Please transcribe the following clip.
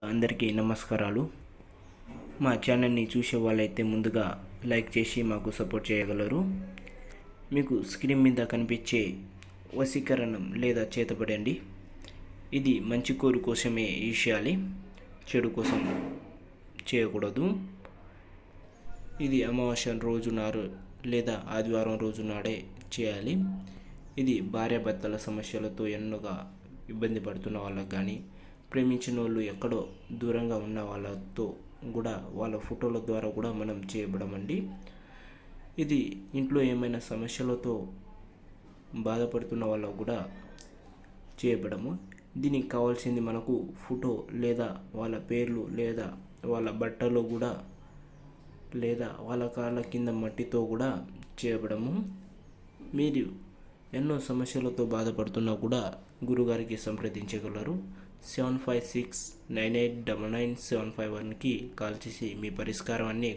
అందరికీ నమస్కారాలు. మా ఛానల్ని చూసే వాళ్ళైతే ముందుగా లైక్ చేసి మాకు సపోర్ట్ చేయగలరు. మీకు స్క్రీన్ మీద కనిపించే వశీకరణం లేదా చేతబడండి. ఇది మంచి కోరు కోసమే చేయాలి, చెడు కోసం చేయకూడదు. ఇది అమావాస్య రోజు నాడు లేదా ఆదివారం రోజు నాడే చేయాలి. ఇది భార్యాభర్తల సమస్యలతో ఎన్నోగా ఇబ్బంది పడుతున్న వాళ్ళకి కానీ, ప్రేమించిన వాళ్ళు ఎక్కడో దూరంగా ఉన్న వాళ్ళతో కూడా వాళ్ళ ఫోటోల ద్వారా కూడా మనం చేయబడమండి. ఇది ఇంట్లో ఏమైనా సమస్యలతో బాధపడుతున్న వాళ్ళకు కూడా చేయబడము. దీనికి కావాల్సింది మనకు ఫోటో లేదా వాళ్ళ పేర్లు లేదా వాళ్ళ బట్టలు కూడా లేదా వాళ్ళ కాళ్ళ కింద మట్టితో కూడా చేయబడము. మీరు ఎన్నో సమస్యలతో బాధపడుతున్నా కూడా గురుగారికి సంప్రదించగలరు. 7569899751కి కాల్ చేసి మీ పరిష్కారాన్ని